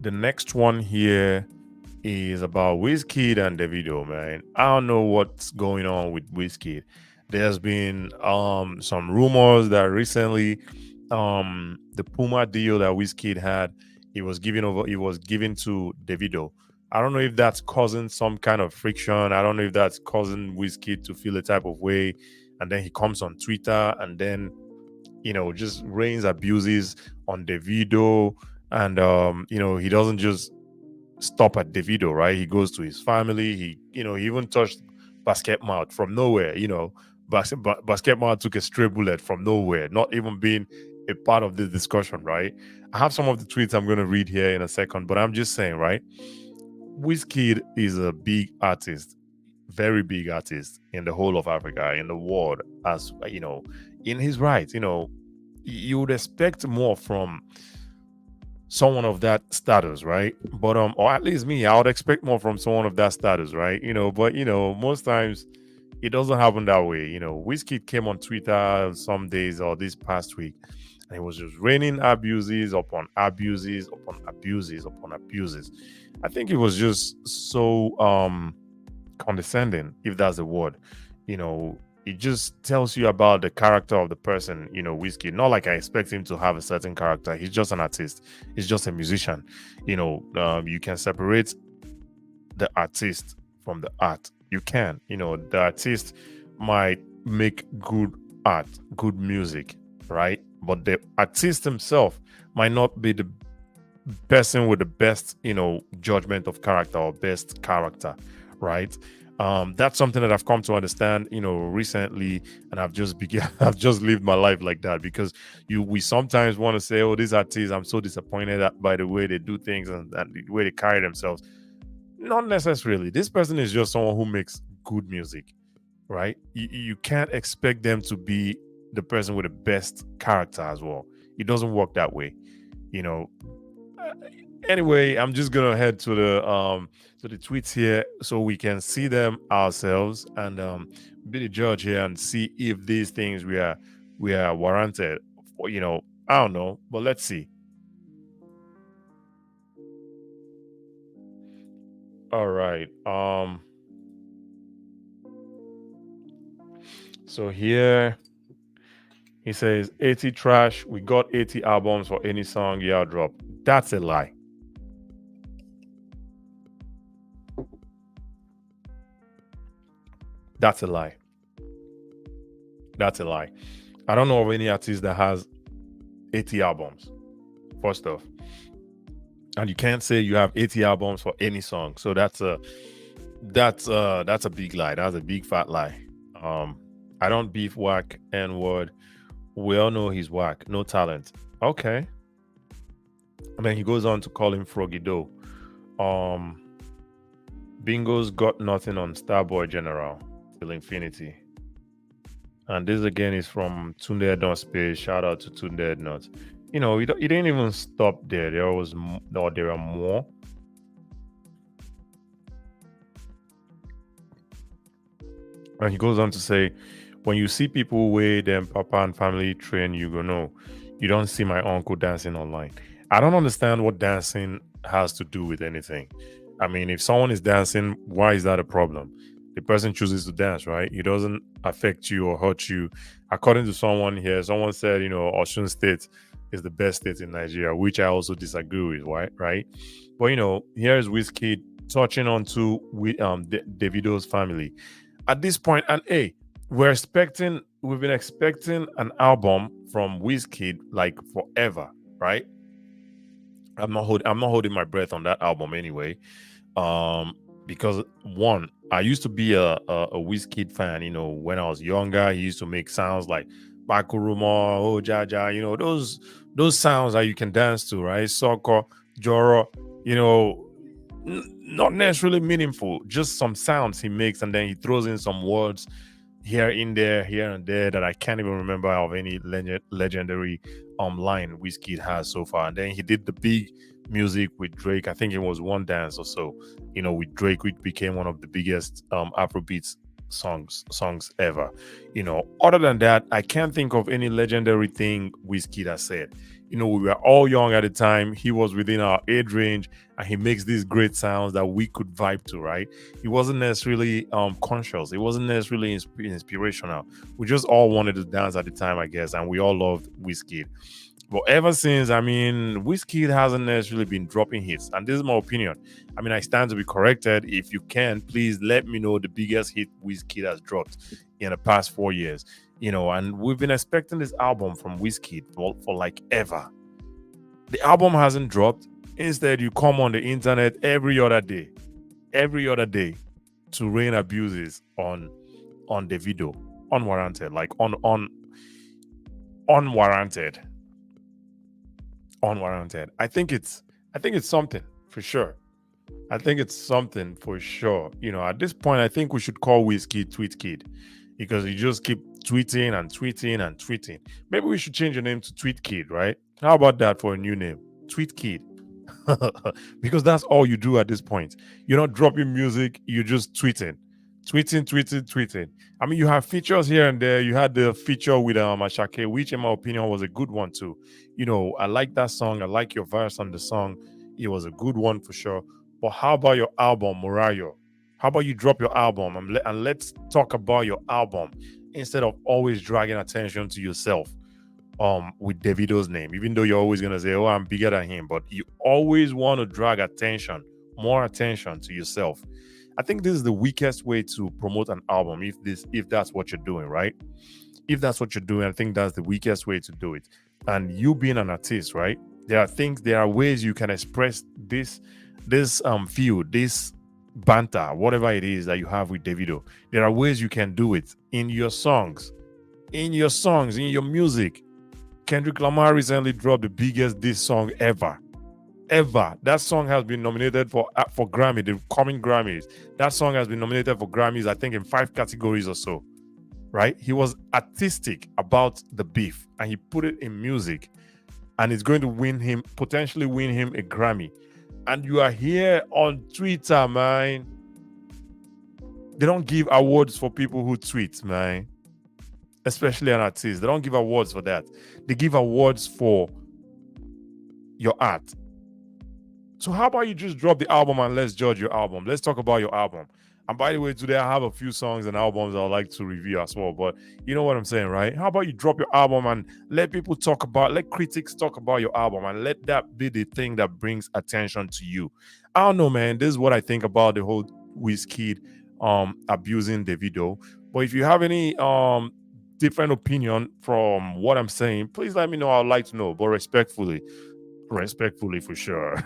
The next one here is about Wizkid and Davido, man. I don't know what's going on with Wizkid. There's been some rumors that recently the Puma deal that Wizkid had, it was given to Davido. I don't know if that's causing some kind of friction. I don't know if that's causing Wizkid to feel a type of way. And then he comes on Twitter and then just rains abuses on Davido. And he doesn't just stop at Davido, right? He goes to his family. He even touched Basket Mouth from nowhere. Basket Mouth took a stray bullet from nowhere, not even being a part of this discussion, right? I have some of the tweets I'm going to read here in a second, but I'm just saying, right? Wizkid is a big artist, very big artist in the whole of Africa, in the world, as in his right. You would expect more from someone of that status, right? But or at least me, I would expect more from someone of that status, right? But most times it doesn't happen that way. Wizkid came on Twitter some days or this past week, and it was just raining abuses upon abuses upon abuses upon abuses. I think it was just so condescending, if that's the word. It just tells you about the character of the person, Whiskey. Not like I expect him to have a certain character. He's just an artist. He's just a musician. You can separate the artist from the art. You can. The artist might make good art, good music, right? But the artist himself might not be the person with the best, judgment of character or best character, right? That's something that I've come to understand, recently, and I've just began, I've just lived my life like that because we sometimes want to say, oh, these artists, I'm so disappointed by the way they do things and the way they carry themselves. Not necessarily. This person is just someone who makes good music, right? You can't expect them to be the person with the best character as well. It doesn't work that way, you know anyway, I'm just gonna head to the tweets here so we can see them ourselves and be the judge here and see if these things we are warranted. For, I don't know, but let's see. All right. So here he says 80 trash. We got 80 albums for any song y'all drop. That's a lie. That's a lie. That's a lie. I don't know of any artist that has 80 albums. First off, and you can't say you have 80 albums for any song. So that's a big lie. That's a big fat lie. Um, I don't beef whack N word. We all know he's whack. No talent. Okay. And then he goes on to call him Froggy Doe. Um, Bingo's got nothing on Starboy General till infinity. And this again is from Tunde Ednut Space. Shout out to Tunde Ednut. He didn't even stop there. No, there are more. And he goes on to say, when you see people way them papa and family train, you go know. You don't see my uncle dancing online. I don't understand what dancing has to do with anything. I mean, if someone is dancing, why is that a problem? The person chooses to dance, right? It doesn't affect you or hurt you. According to someone here, someone said, Osun State is the best state in Nigeria, which I also disagree with, right? But here's Wizkid touching on to Davido's family at this point, and hey, we've been expecting an album from Wizkid like forever, right? I'm not holding my breath on that album anyway. Um, because one, I used to be a Wizkid fan. When I was younger, he used to make sounds like Bakuruma, Oh Jaja. Those sounds that you can dance to, right? Soko, Joro. You know, not necessarily meaningful, just some sounds he makes, and then he throws in some words here and there that I can't even remember of any legendary line Wizkid has so far. And then he did the big music with Drake. I think it was One Dance or so. With Drake, which became one of the biggest Afrobeats songs ever. Other than that, I can't think of any legendary thing Wizkid has said. We were all young at the time. He was within our age range, and he makes these great sounds that we could vibe to. Right? He wasn't necessarily conscious. It wasn't necessarily inspirational. We just all wanted to dance at the time, I guess, and we all loved Wizkid. But ever since, I mean, Wizkid hasn't necessarily been dropping hits, and this is my opinion. I mean, I stand to be corrected. If you can, please let me know the biggest hit Wizkid has dropped in the past 4 years. And we've been expecting this album from Wizkid for like ever. The album hasn't dropped. Instead, you come on the internet every other day, to rain abuses on Davido, unwarranted, like unwarranted, unwarranted. I think it's something for sure. I think it's something for sure. At this point, I think we should call Whiskey Tweet Kid, because you just keep tweeting and tweeting and tweeting. Maybe we should change your name to Tweet Kid, right? How about that for a new name? Tweet Kid. Because that's all you do at this point. You're not dropping music, you're just tweeting. Tweeting, tweeting, tweeting. I mean, you have features here and there. You had the feature with Ashake, which in my opinion was a good one too. I like that song. I like your verse on the song. It was a good one for sure. But how about your album, Murayo? How about you drop your album, and let's talk about your album instead of always dragging attention to yourself with Davido's name, even though you're always gonna say, "Oh, I'm bigger than him," but you always want to drag attention, more attention to yourself. I think this is the weakest way to promote an album, if that's what you're doing, right? If that's what you're doing, I think that's the weakest way to do it. And you being an artist, right? There are ways you can express this feel, this banter, whatever it is that you have with Davido. There are ways you can do it in your songs, in your music. Kendrick Lamar recently dropped the biggest diss song ever. Ever. That song has been nominated for Grammy, the coming Grammys. That song has been nominated for Grammys, I think, in 5 categories or so. Right? He was artistic about the beef, and he put it in music, and it's going to potentially win him a Grammy. And you are here on Twitter, man. They don't give awards for people who tweet, man. Especially an artist. They don't give awards for that. They give awards for your art. So how about you just drop the album and let's judge your album? Let's talk about your album. And by the way, today I have a few songs and albums I'd like to review as well. But you know what I'm saying, right? How about you drop your album and let critics talk about your album, and let that be the thing that brings attention to you. I don't know, man. This is what I think about the whole Wizkid abusing Davido. But if you have any different opinion from what I'm saying, please let me know. I'd like to know, but respectfully for sure.